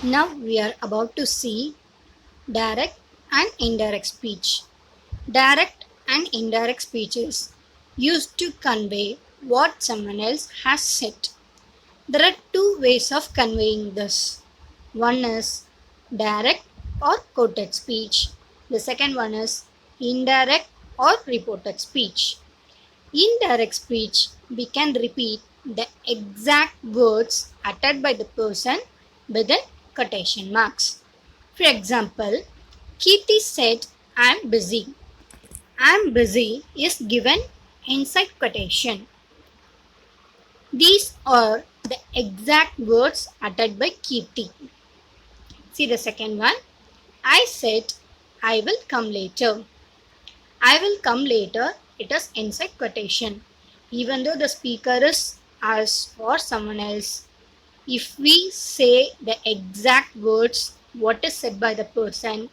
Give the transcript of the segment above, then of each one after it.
Now we are about to see direct and indirect speech. Direct and indirect speech is used to convey what someone else has said. There are two ways of conveying this. One is direct or quoted speech. The second one is indirect or reported speech. Indirect speech, we can repeat the exact words uttered by the person within quotation marks. For example, Kirti said, I'm busy. I'm busy is given inside quotation. These are the exact words uttered by Kirti. See the second one. I said, I will come later. I will come later. It is inside quotation. Even though the speaker is us or someone else, if we say the exact words, what is said by the person,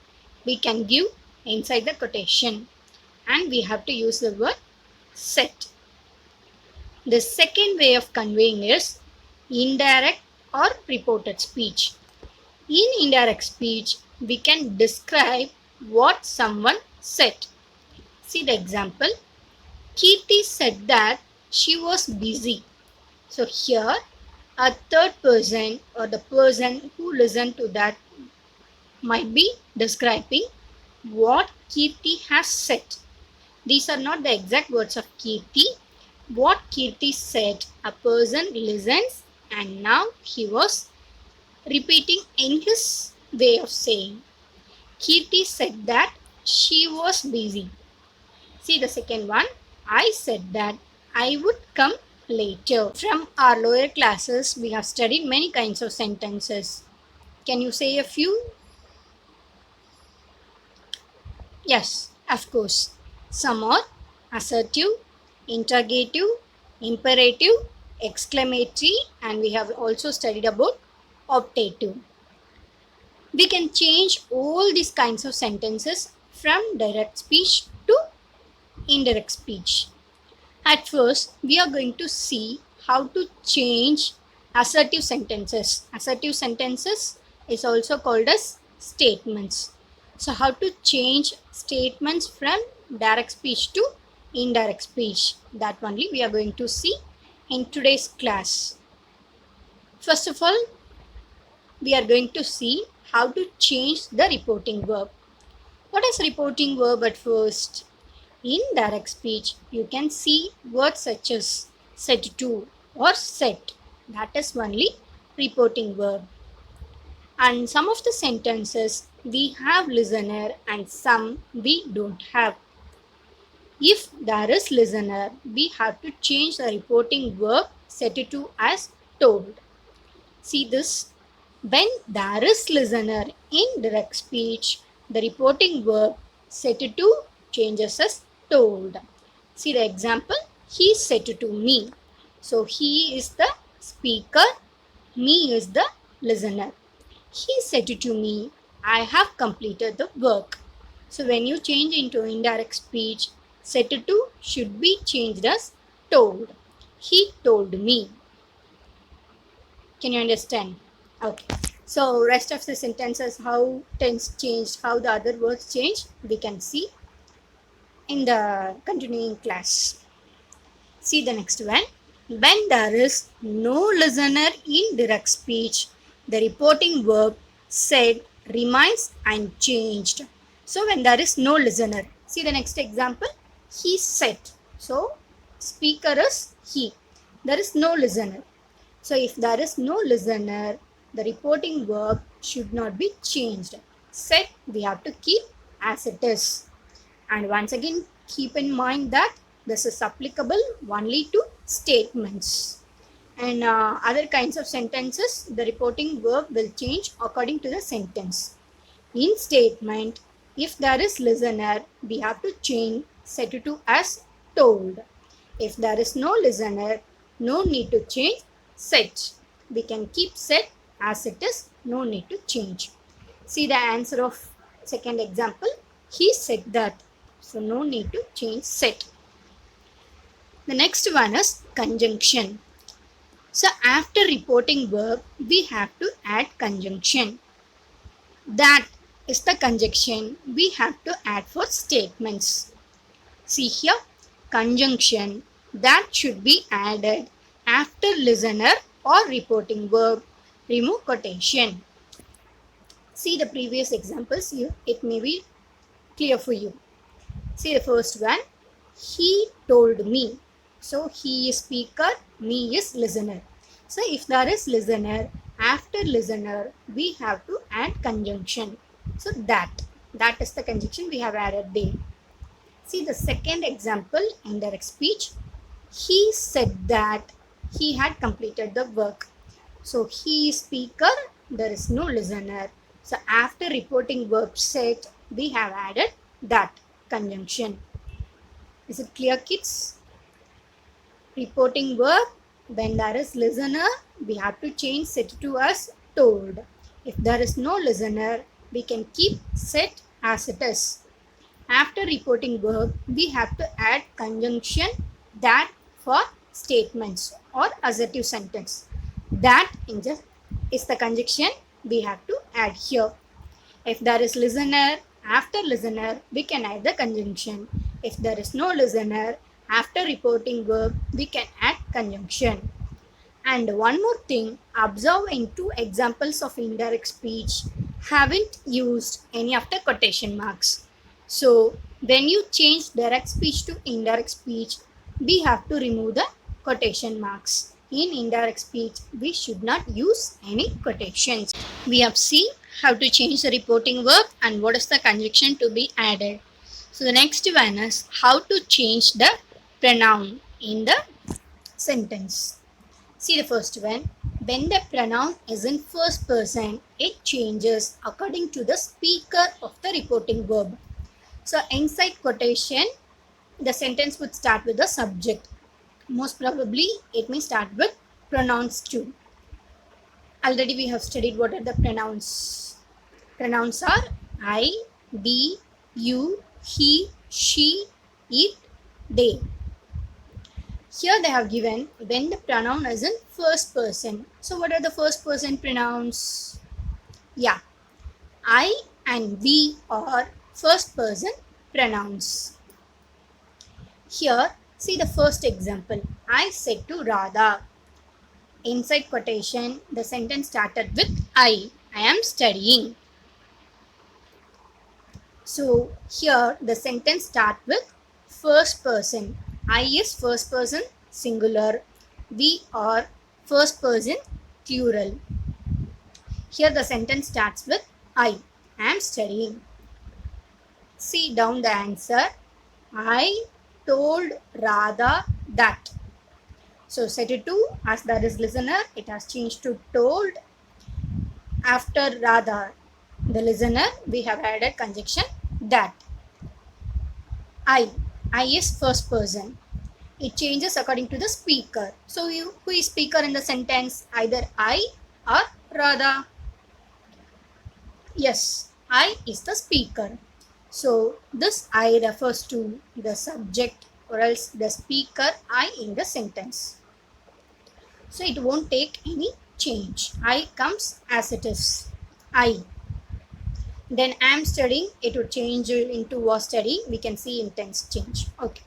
we can give inside the quotation. And we have to use the word said. The second way of conveying is indirect or reported speech. In indirect speech, we can describe what someone said. See the example. Kirti said that she was busy. So here, a third person or the person who listened to that might be describing what Kirti has said. These are not the exact words of Kirti. What Kirti said, a person listens and now he was repeating in his way of saying. Kirti said that she was busy. See the second one. I said that I would come later. From our lower classes, we have studied many kinds of sentences. Can you say a few? Yes, of course. Some are assertive, interrogative, imperative, exclamatory, and we have also studied about optative. We can change all these kinds of sentences from direct speech to indirect speech. At first, we are going to see how to change assertive sentences. Assertive sentences is also called as statements. So, how to change statements from direct speech to indirect speech. That only we are going to see in today's class. First of all, we are going to see how to change the reporting verb. What is reporting verb at first? In direct speech, you can see words such as said to or said. That is only reporting verb. And some of the sentences we have listener and some we don't have. If there is listener, we have to change the reporting verb said to as told. See this. When there is listener in direct speech, the reporting verb said to changes as told. See the example. He said to me. So he is the speaker, me is the listener. He said to me, I have completed the work. So when you change into indirect speech, said to should be changed as told. He told me. Can you understand? Okay. So rest of the sentences, how tense changed, how the other words changed, we can see in the continuing class. See the next one. When there is no listener in direct speech, the reporting verb said remains unchanged. So when there is no listener, see the next example. He said. So speaker is he. There is no listener. So if there is no listener, the reporting verb should not be changed. Said we have to keep as it is. And once again, keep in mind that this is applicable only to statements. And other kinds of sentences, the reporting verb will change according to the sentence. In statement, if there is listener, we have to change said to as told. If there is no listener, no need to change said. We can keep said as it is, no need to change. See the answer of second example. He said that. So no need to change said. The next one is conjunction. So after reporting verb, we have to add conjunction. That is the conjunction we have to add for statements. See here, conjunction that should be added after listener or reporting verb. Remove quotation. See the previous examples here, it may be clear for you. See the first one, he told me. So he is speaker, me is listener. So if there is listener, after listener, we have to add conjunction. So that is the conjunction we have added there. See the second example, indirect speech. He said that he had completed the work. So he is speaker, there is no listener. So after reporting verb said, we have added that conjunction. Is it clear, kids? Reporting verb, when there is listener, we have to change said to as told. If there is no listener, we can keep said as it is. After reporting verb, we have to add conjunction that for statements or assertive sentence. That is the conjunction we have to add here. If there is listener, after listener, we can add the conjunction. If there is no listener, after reporting verb, we can add conjunction. And one more thing, observe in two examples of indirect speech haven't used any of the quotation marks. So when you change direct speech to indirect speech, we have to remove the quotation marks. In indirect speech, we should not use any quotations. We have seen how to change the reporting verb and what is the conjunction to be added. So the next one is how to change the pronoun in the sentence. See the first one. When the pronoun is in first person, it changes according to the speaker of the reporting verb. So inside quotation, the sentence would start with the subject. Most probably, it may start with pronouns too. Already we have studied what are the pronouns. Pronouns are I, we, you, he, she, it, they. Here they have given when the pronoun is in first person. So what are the first person pronouns? Yeah, I and we are first person pronouns. Here, see the first example. I said to Radha. Inside quotation, the sentence started with I am studying. So here the sentence starts with first person. I is first person singular. We are first person plural. Here the sentence starts with I am studying. See down the answer. I told Radha that. So set it to, as there is listener, it has changed to told. After Radha, the listener, we have added conjunction that. I is first person. It changes according to the speaker. So who is speaker in the sentence? Either I or Radha. Yes, I is the speaker. So this I refers to the subject or else the speaker I in the sentence. So it won't take any change. I comes as it is. I. Then am studying, it would change into was studying. We can see intense change. Okay.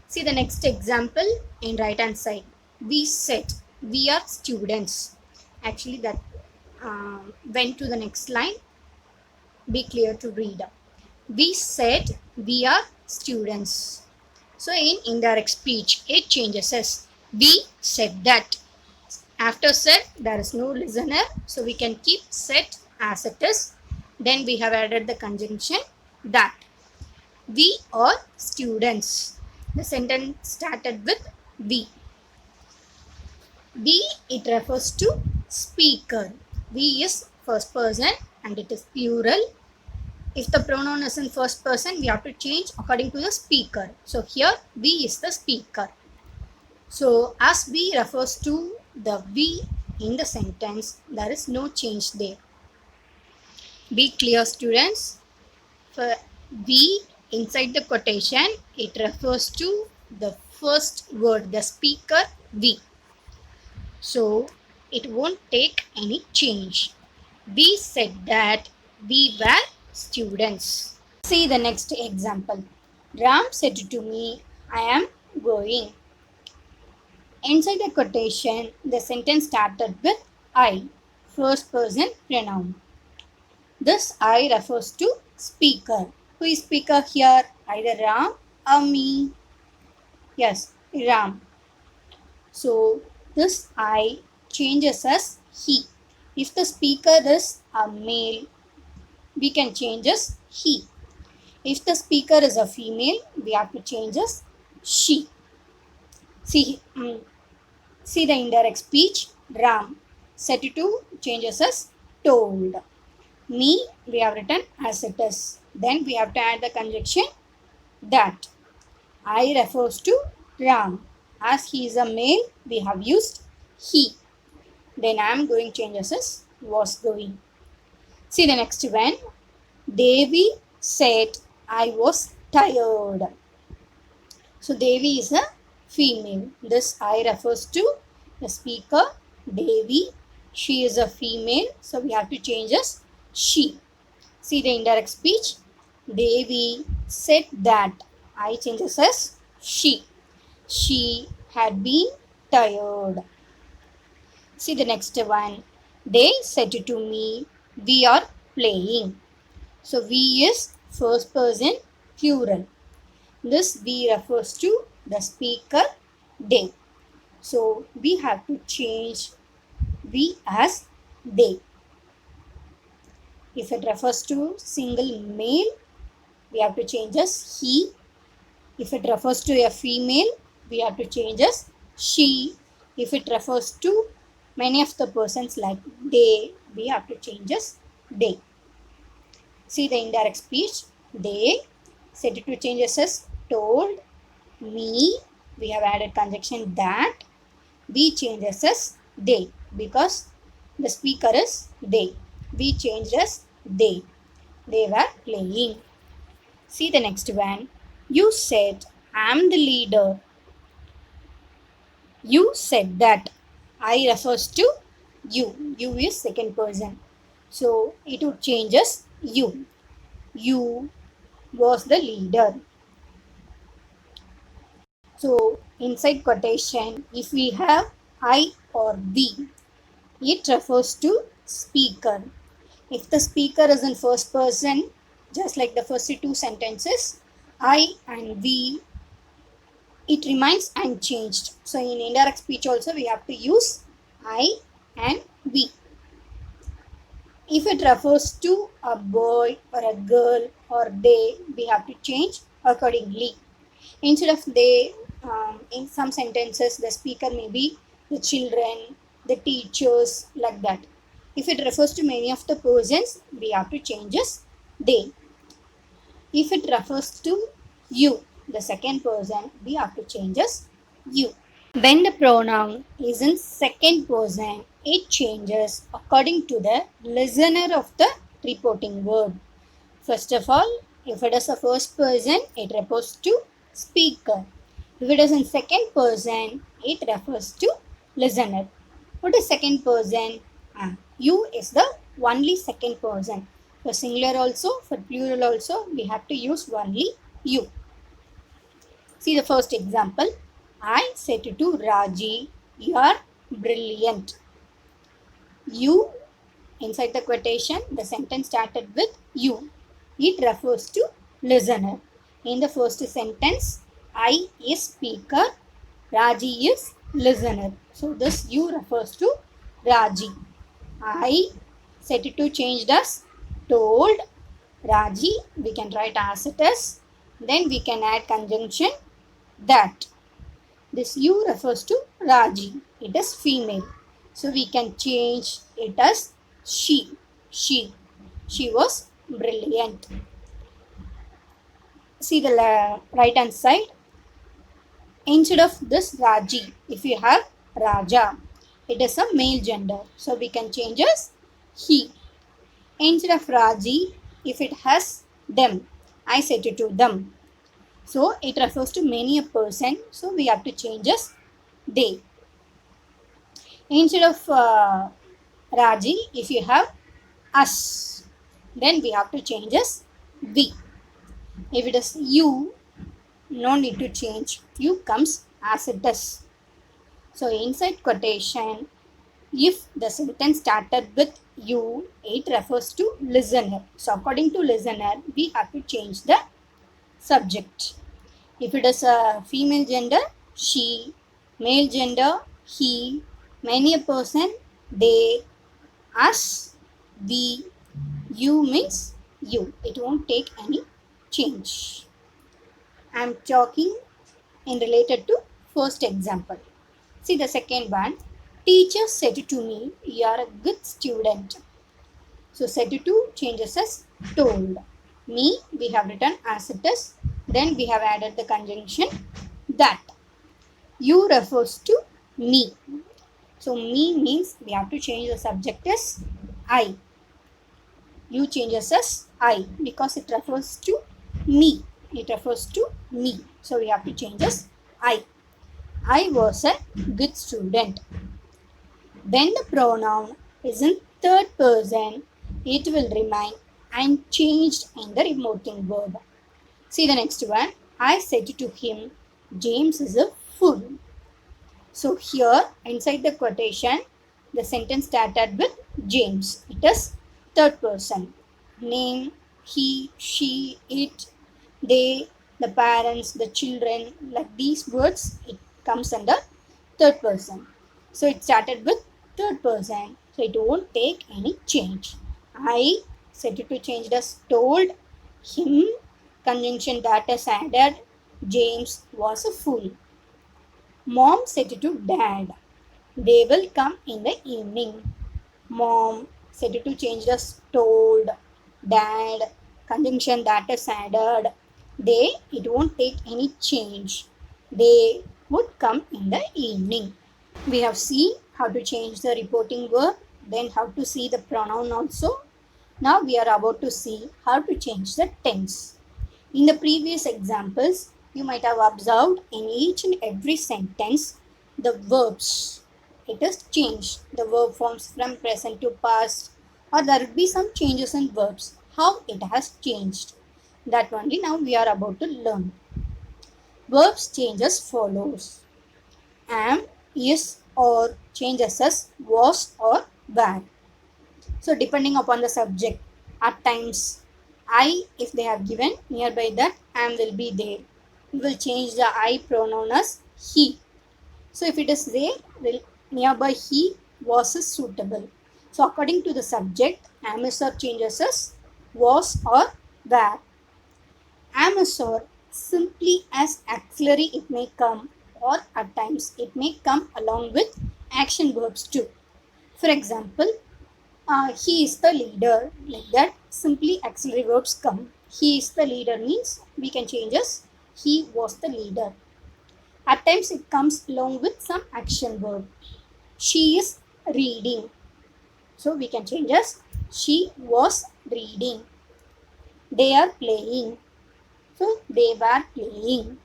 See the next example in right hand side. We said we are students. Actually that went to the next line. Be clear to read. We said we are students. So in indirect speech, it changes as we said that. After said, there is no listener. So we can keep said as it is. Then we have added the conjunction that. We are students. The sentence started with we. We, it refers to speaker. We is first person and it is plural. If the pronoun is in first person, we have to change according to the speaker. So here we is the speaker. So as we refers to the we in the sentence, there is no change there. Be clear, students. For we inside the quotation, it refers to the first word, the speaker we. So it won't take any change. We said that we were students. See the next example. Ram said to me, I am going. Inside the quotation, the sentence started with I, first person pronoun. This I refers to speaker. Who is speaker here? Either Ram or me. Yes, Ram. So this I changes as he. If the speaker is a male, we can change as he. If the speaker is a female, we have to change as she. See, see the indirect speech. Ram. Set to changes as told. Me, we have written as it is. Then we have to add the conjunction that. I refers to Ram. As he is a male, we have used he. Then I am going changes as was going. See the next one. Devi said I was tired. So Devi is a female. This I refers to the speaker Devi. She is a female. So we have to change as she. See the indirect speech. Devi said that. I changes as she. She had been tired. See the next one. They said to me, we are playing. So we is first person plural. This we refers to the speaker they. So we have to change we as they. If it refers to single male, we have to change as he. If it refers to a female, we have to change as she. If it refers to many of the persons like they, we have to change as they. See the indirect speech. They. Set it to changes as told. Me. We have added conjunction that. We changes as they because the speaker is they. We changed as they. They were playing. See the next one. You said, I am the leader. You said that. I refers to you. You is second person. So it would change as you. You was the leader. So inside quotation, if we have I or we, it refers to speaker. If the speaker is in first person, just like the first two sentences, I and we, it remains unchanged. So in indirect speech also we have to use I and we. If it refers to a boy or a girl or they, we have to change accordingly. Instead of they, in some sentences the speaker may be the children, the teachers, like that. If it refers to many of the persons, we have to change as they. If it refers to you, the second person, we have to change as you. When the pronoun is in second person, it changes according to the listener of the reporting word. First of all, if it is a first person, it refers to speaker. If it is in second person, it refers to listener. What is second person? You is the only second person. For singular also, for plural also, we have to use only you. See the first example. I said to Raji, you are brilliant. You, inside the quotation, the sentence started with you. It refers to listener. In the first sentence, I is speaker, Raji is listener. So this you refers to Raji. I set it to changed as told. Raji, we can write as it is. Then we can add conjunction that. This you refers to Raji. It is female. So we can change it as she. She. She was brilliant. See the right hand side. Instead of this Raji, if you have Raja, it is a male gender. So we can change as he. Instead of Raji, if it has them, I set it to them. So it refers to many a person. So we have to change as they. Instead of Raji, if you have us, then we have to change as we. If it is you, no need to change. You comes as it is. So inside quotation, if the sentence started with you, it refers to listener. So according to listener, we have to change the subject. If it is a female gender, she, male gender, he, many a person, they, us, we, you means you. It won't take any change. I am talking in related to first example. See the second one. Teacher said to me, you are a good student. So said to changes as told. Me, we have written as it is. Then we have added the conjunction that. You refers to me. So me means we have to change the subject as I. You changes as I because it refers to me. It refers to me. So we have to change as I. I was a good student. When the pronoun is in third person, it will remain unchanged in the remoting verb. See the next one. I said to him, James is a fool. So here inside the quotation, the sentence started with James. It is third person. Name, he, she, it, they, the parents, the children, like these words, it comes under third person. So it started with third person. So it won't take any change. I set it to change as told him, conjunction that is added. James was a fool. Mom said to dad, they will come in the evening. Mom said to change as told, dad, conjunction that is added. They, it won't take any change. They would come in the evening. We have seen how to change the reporting verb, then how to see the pronoun also. Now we are about to see how to change the tense. In the previous examples, you might have observed in each and every sentence the verbs. It is changed. The verb forms from present to past, or there will be some changes in verbs. How it has changed. That only now we are about to learn. Verbs change as follows. Am, is, or changes as was or were. So depending upon the subject, at times I, if they have given nearby that am will be there. We will change the I pronoun as he. So if it is there, will nearby he was is suitable. So according to the subject, am is or changes as was or were. Am is or simply as auxiliary it may come, or at times it may come along with action verbs too. For example, he is the leader, like that simply auxiliary verbs come. He is the leader means we can change as he was the leader. At times it comes along with some action verb. She is reading, so we can change as she was reading. They are playing, so they were playing.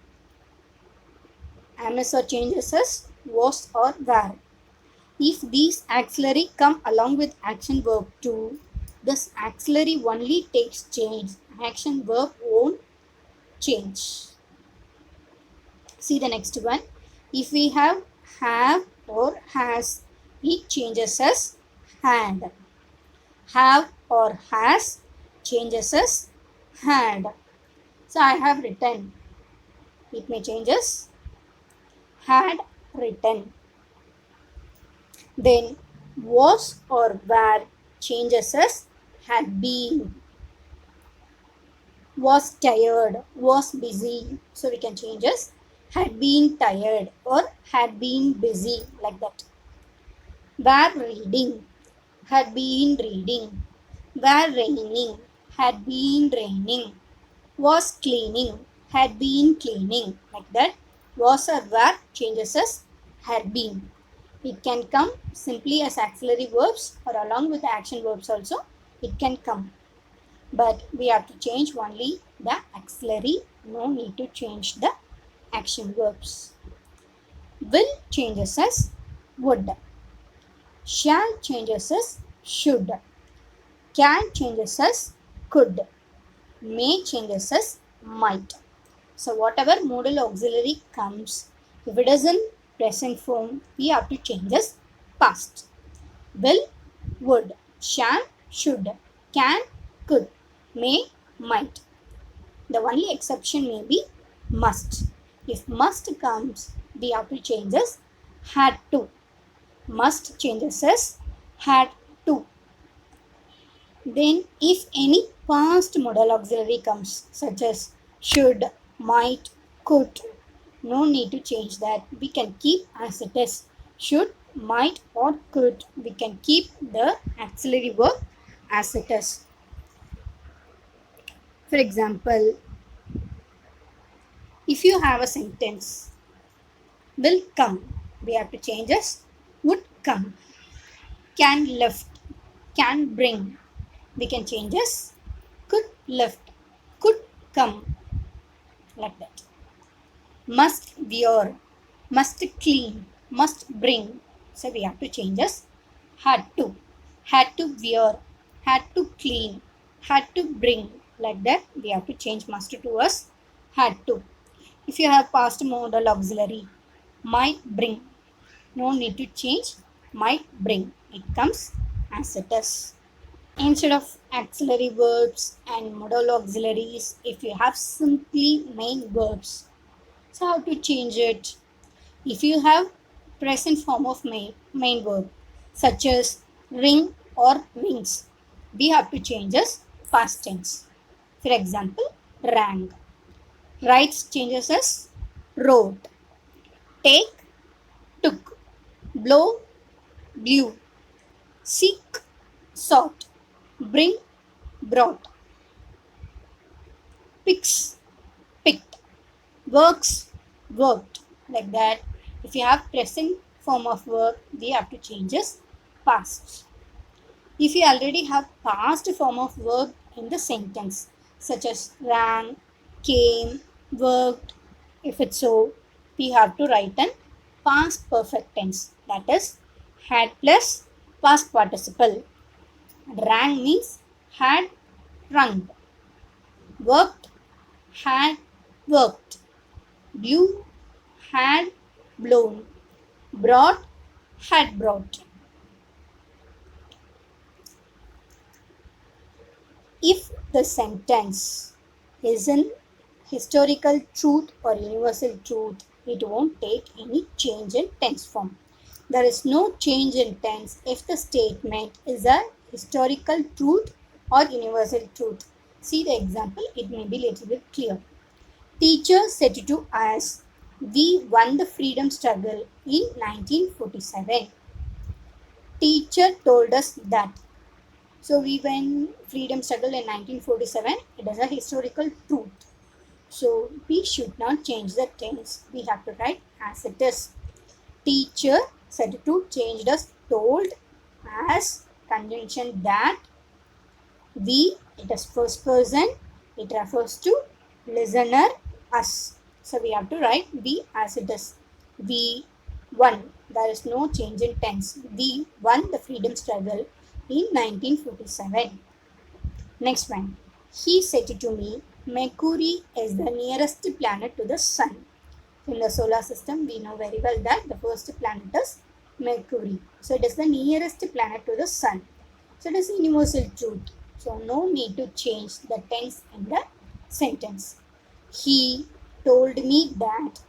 Am is or changes as was or were. If these auxiliary come along with action verb too, this auxiliary only takes change. Action verb won't change. See the next one. If we have or has, it changes as had. Have or has changes as had. So I have written. It may change as had written. Then was or were changes as had been. Was tired, was busy. So we can change as had been tired or had been busy, like that. Were reading, had been reading. Were raining, had been raining. Was cleaning, had been cleaning, like that. Was or were changes as had been. It can come simply as auxiliary verbs or along with the action verbs also. It can come. But we have to change only the auxiliary. No need to change the action verbs. Will changes as would. Shall changes as should. Can changes as could. May changes as might. So whatever modal auxiliary comes, if it is in present form, we have to change as past. Will, would, shall, should, can, could, may, might. The only exception may be must. If must comes, we have to change as had to. Must changes as had to. Then if any past modal auxiliary comes, such as should, might, could, no need to change that. We can keep as it is. Should, might or could, we can keep the auxiliary verb as it is. For example, if you have a sentence, will come, we have to change as would come. Can lift, can bring, we can change as could lift, could come, like that. Must wear, must clean, must bring. So we have to change as had to wear, had to clean, had to bring. Like that, we have to change must to as had to. If you have past modal auxiliary, might bring, no need to change might bring. It comes as it is. Instead of auxiliary verbs and modal auxiliaries, if you have simply main verbs, so how to change it? If you have present form of main verb, such as ring or rings, we have to change as past tense. For example, rang. Writes changes as wrote. Take, took. Blow, blew. Seek, sought. Bring, brought. Picks, picked. Works, worked. Like that. If you have present form of verb, we have to change as past. If you already have past form of verb in the sentence, such as ran, came, worked, if it's so, we have to write an past perfect tense. That is had plus past participle. Rang means had rung. Worked, had worked. Blew, had blown. Brought, had brought. If the sentence is in historical truth or universal truth, it won't take any change in tense form. There is no change in tense if the statement is a historical truth or universal truth. See the example, it may be little bit clear. Teacher said to us, we won the freedom struggle in 1947. Teacher told us that. So we won freedom struggle in 1947. It is a historical truth. So we should not change the tense. We have to write as it is. Teacher said to changed as told as conjunction that. We, it is first person. It refers to listener, us. So we have to write we as it is. We won. There is no change in tense. We won the freedom struggle in 1947. Next one. He said to me, Mercury is the nearest planet to the sun. In the solar system, we know very well that the first planet is Mercury. So it is the nearest planet to the sun. So it is a universal truth. So no need to change the tense in the sentence. He told me that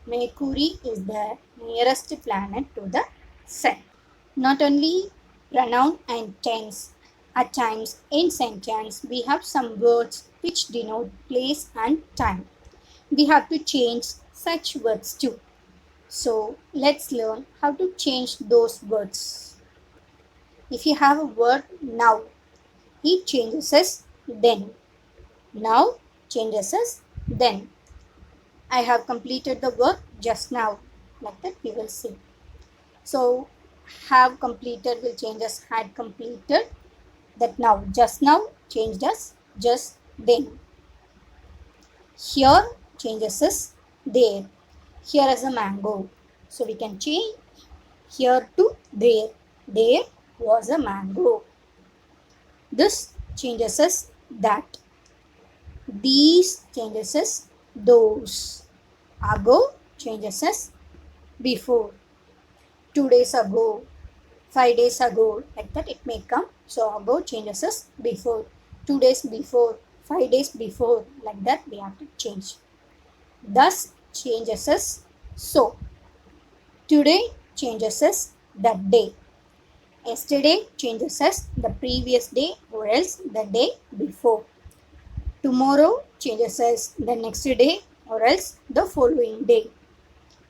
Mercury is the nearest planet to the sun. Not only pronoun and tense, at times in sentence we have some words which denote place and time. We have to change such words too. So let's learn how to change those words. If you have a word now, it changes as then. Now changes as then. I have completed the work just now. Like that we will see. So have completed will change as had completed. That now changed as just then. Here changes as there. Here is a mango. So we can change here to there. there was a mango. This changes as that. These changes as those. Ago changes as before. 2 days ago, 5 days ago, like that it may come. So ago changes as before. 2 days before, 5 days before, like that we have to change. Thus changes as so. Today changes as that day. Yesterday changes as the previous day or else the day before. Tomorrow changes as the next day or else the following day.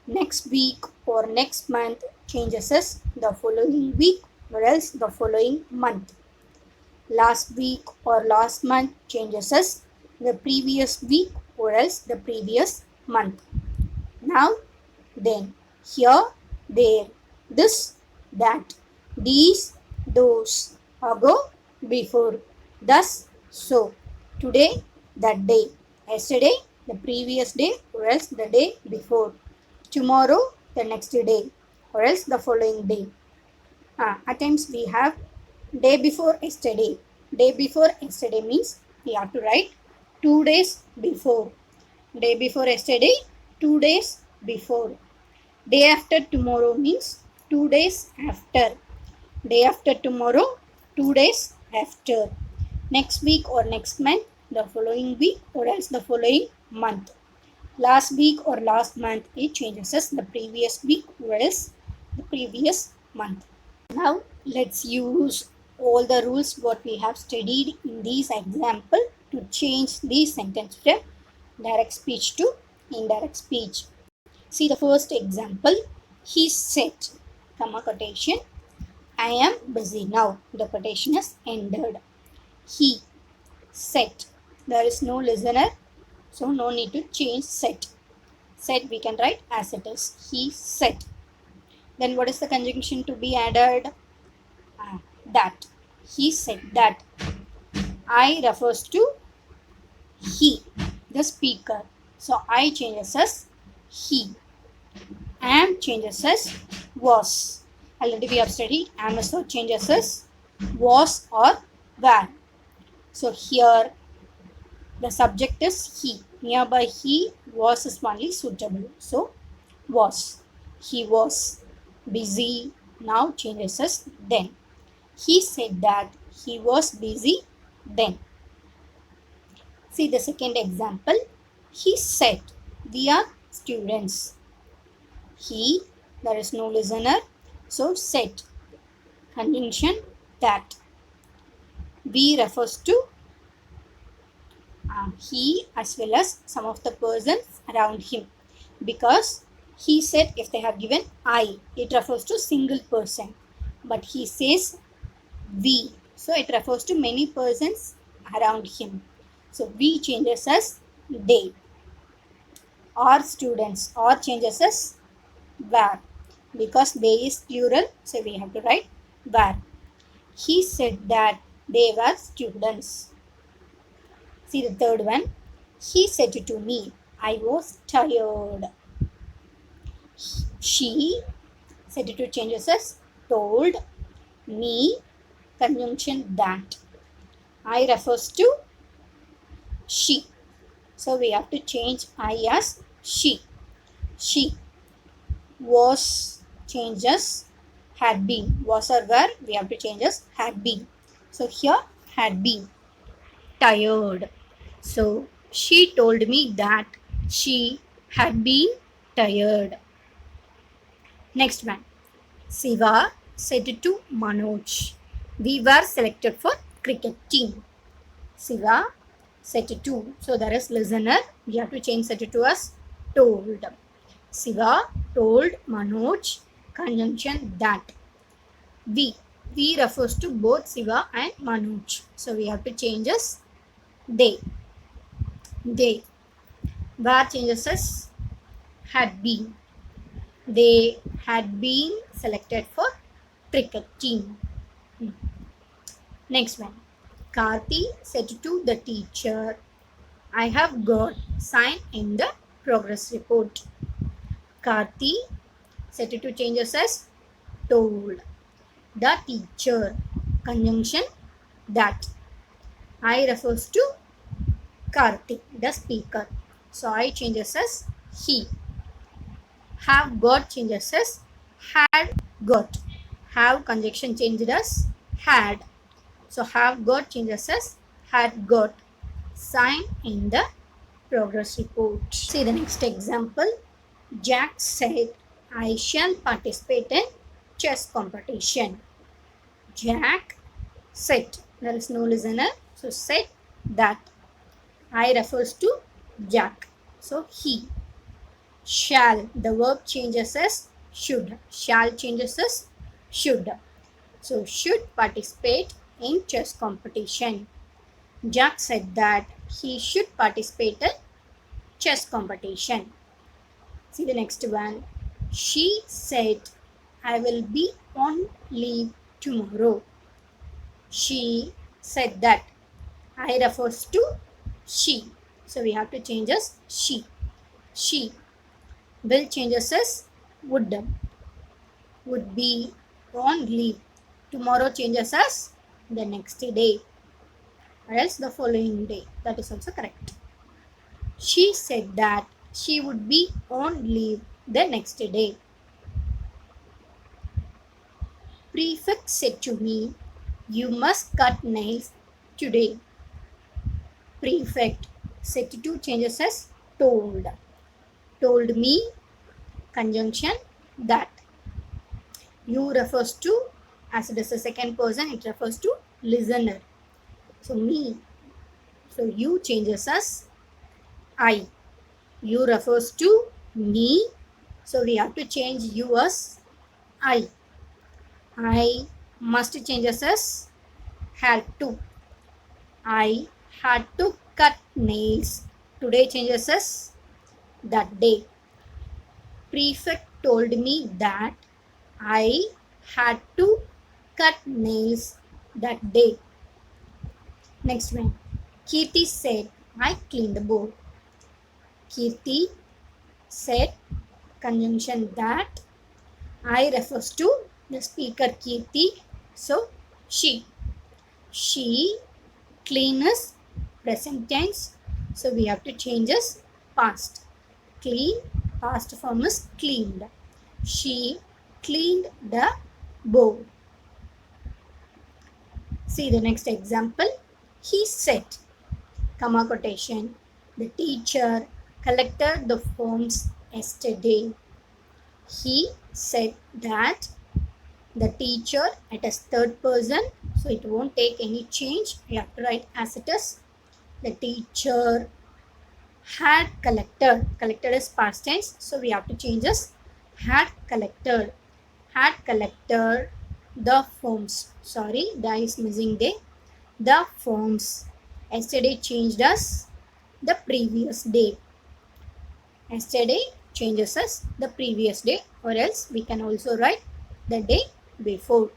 Next week or next month changes as the following week or else the following month. Last week or last month changes as the previous week or else the previous month. Now, then, here, there, this, that, these, those, ago, before, thus, so, today, that day, yesterday, the previous day or else the day before, tomorrow, the next day or else the following day. At times we have day before yesterday. Day before yesterday means we have to write 2 days before. Day before yesterday, 2 days before. Day after tomorrow means 2 days after. Day after tomorrow, 2 days after. Next week or next month, the following week or else the following month. Last week or last month, it changes as the previous week or else the previous month. Now let's use all the rules what we have studied in this example to change the sentence from direct speech to indirect speech. See the first example. He said, comma quotation, I am busy now. The quotation is ended. He said. There is no listener, so no need to change said. Said we can write as it is. He said. Then what is the conjunction to be added? That. He said that. I refers to he, the speaker. So I changes as he. Am changes as was. Already we have studied am also changes as was or were. So here the subject is he. Nearby he, was is only suitable. So was. He was busy. Now changes as then. He said that he was busy then. See the second example. He said, we are students. He, there is no listener, so said. Conjunction that. We refers to he as well as some of the persons around him, because he said if they have given I, it refers to single person, but he says we, so it refers to many persons around him. So we changes as they. Or students, or changes as were, because they is plural, so we have to write were. He said that they were students. See the third one. He said to me, I was tired. She said to changes as told me, conjunction that. I refers to she, so we have to change I as she. She was changes had been. Was or were we have to change as had been. So here had been. Tired. So she told me that she had been tired. Next one. Siva said to Manoj, we were selected for cricket team. Siva said to, so there is listener, we have to change said to as told. Siva told Manoj, conjunction that. We refers to both Siva and Manoj, so we have to change as they. They. Were changes as had been. They had been selected for cricket team. Next one. Karthi said to the teacher, I have got sign in the progress report. Karthi said to changes as told. the teacher. Conjunction that. I refers to Karthik, the speaker. So I changes as he. Have got changes as had got. Have conjunction changed as had. So have got changes as had got. Sign in the progress report. See the next example. Jack said, I shall participate in chess competition. Jack said. There is no listener. So said that. I refers to Jack. So he. Shall. The verb changes as should. Shall changes as should. So should participate in chess competition. Jack said that he should participate in chess competition. See the next one. She said, I will be on leave tomorrow. She said that. I refers to she. So we have to change as she. She. Will changes as would. Would be on leave. Tomorrow changes as the next day. Or else the following day. That is also correct. She said that she would be on leave the next day. Prefect said to me, you must cut nails today. Prefect. Said to changes as told. Told me. Conjunction that. You refers to, as it is a second person, it refers to listener. So me. So you changes as I. You refers to me. So we have to change you as I. I must changes as had to. I had to cut nails. Today changes as that day. Prefect told me that I had to cut nails that day. Next one. Kirti said, I cleaned the board. Kirti said, conjunction that. I refers to the speaker Kirti. So she. She cleans present tense. So we have to change as past. Clean, past form is cleaned. She cleaned the board. See the next example. He said, comma quotation, the teacher collected the forms yesterday. He said that. The teacher, it is third person, so it won't take any change. We have to write as it is. The teacher had collected. Collected is past tense, so we have to change as had collected. Had collected the forms. Sorry, that is missing there. The forms. Yesterday changed as the previous day. Yesterday changes as the previous day, or else we can also write the day before.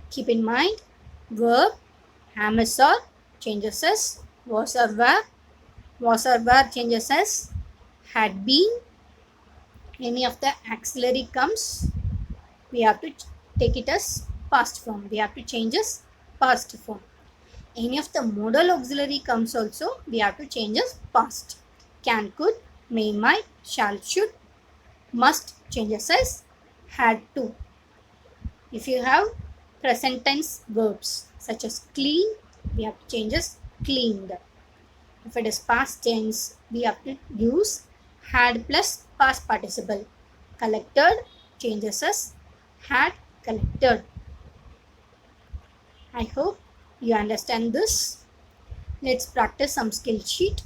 Keep in mind, verb, am is or changes as was or were. Was or were changes as had been. Any of the auxiliary comes, we have to take it as past form. We have to change as past form. Any of the modal auxiliary comes also, we have to change as past. Can, could, may, might, shall, should, must changes as had to. If you have present tense verbs such as clean, we have to change as cleaned. If it is past tense, we have to use had plus past participle. Collected changes as had collected. I hope you understand this. Let's practice some skill sheet.